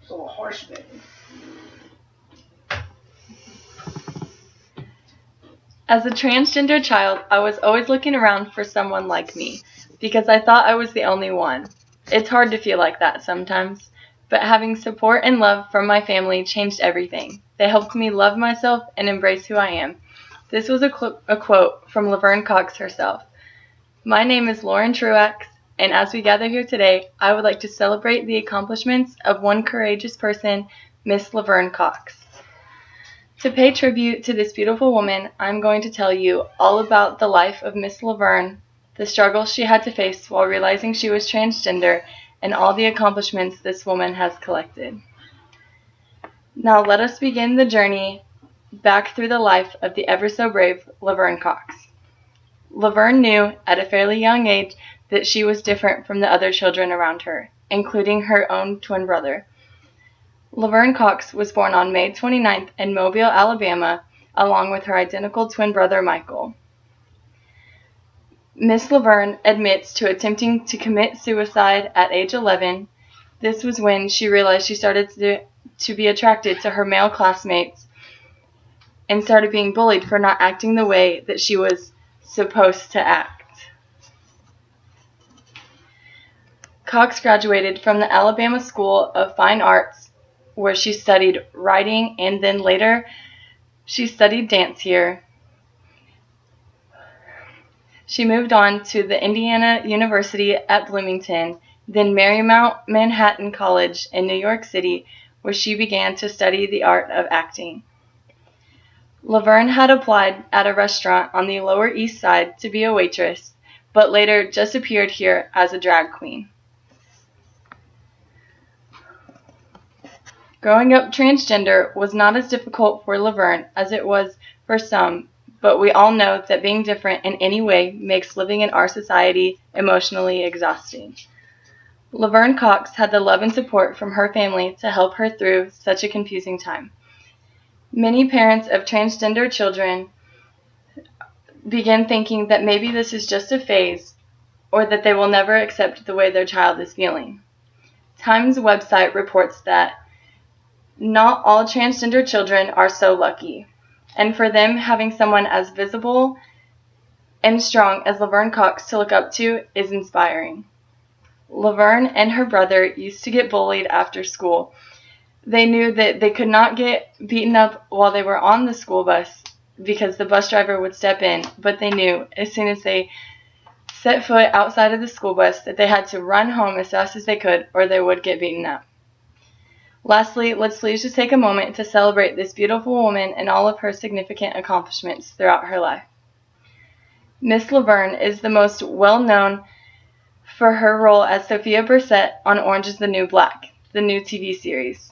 It's a little harsh, baby. As a transgender child, I was always looking around for someone like me, because I thought I was the only one. It's hard to feel like that sometimes, but having support and love from my family changed everything. They helped me love myself and embrace who I am. This was a quote from Laverne Cox herself. My name is Lauren Truax, and as we gather here today, I would like to celebrate the accomplishments of one courageous person, Miss Laverne Cox. To pay tribute to this beautiful woman, I'm going to tell you all about the life of Miss Laverne, the struggles she had to face while realizing she was transgender, and all the accomplishments this woman has collected. Now let us begin the journey back through the life of the ever-so-brave Laverne Cox. Laverne knew at a fairly young age that she was different from the other children around her, including her own twin brother. Laverne Cox was born on May 29th in Mobile, Alabama, along with her identical twin brother Michael. Miss Laverne admits to attempting to commit suicide at age 11. This was when she realized she started to be attracted to her male classmates and started being bullied for not acting the way that she was supposed to act. Cox graduated from the Alabama School of Fine Arts, where she studied writing, and then later she studied dance here. She moved on to the Indiana University at Bloomington, then Marymount Manhattan College in New York City, where she began to study the art of acting. Laverne had applied at a restaurant on the Lower East Side to be a waitress, but later just appeared here as a drag queen. Growing up transgender was not as difficult for Laverne as it was for some, but we all know that being different in any way makes living in our society emotionally exhausting. Laverne Cox had the love and support from her family to help her through such a confusing time. Many parents of transgender children begin thinking that maybe this is just a phase, or that they will never accept the way their child is feeling. Times website reports that not all transgender children are so lucky, and for them, having someone as visible and strong as Laverne Cox to look up to is inspiring. Laverne and her brother used to get bullied after school. They knew that they could not get beaten up while they were on the school bus because the bus driver would step in, but they knew as soon as they set foot outside of the school bus that they had to run home as fast as they could or they would get beaten up. Lastly, let's please just take a moment to celebrate this beautiful woman and all of her significant accomplishments throughout her life. Miss Laverne is the most well-known for her role as Sophia Bursette on Orange is the New Black, the new TV series.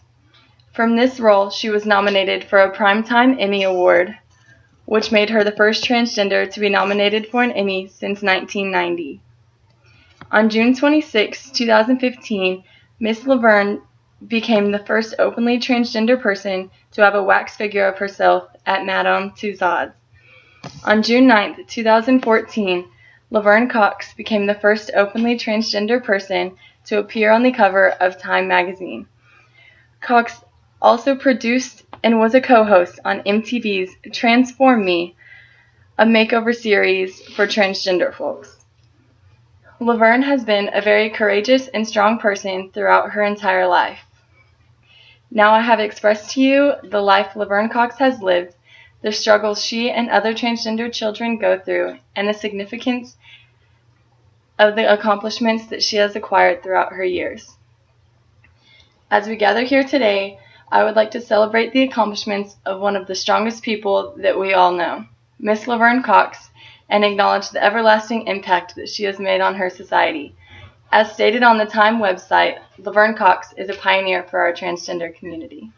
From this role, she was nominated for a Primetime Emmy Award, which made her the first transgender to be nominated for an Emmy since 1990. On June 26, 2015, Miss Laverne became the first openly transgender person to have a wax figure of herself at Madame Tussauds. On June 9, 2014, Laverne Cox became the first openly transgender person to appear on the cover of Time magazine. Cox also produced and was a co-host on MTV's Transform Me, a makeover series for transgender folks. Laverne has been a very courageous and strong person throughout her entire life. Now I have expressed to you the life Laverne Cox has lived, the struggles she and other transgender children go through, and the significance of the accomplishments that she has acquired throughout her years. As we gather here today, I would like to celebrate the accomplishments of one of the strongest people that we all know, Miss Laverne Cox, and acknowledge the everlasting impact that she has made on her society. As stated on the Time website, Laverne Cox is a pioneer for our transgender community.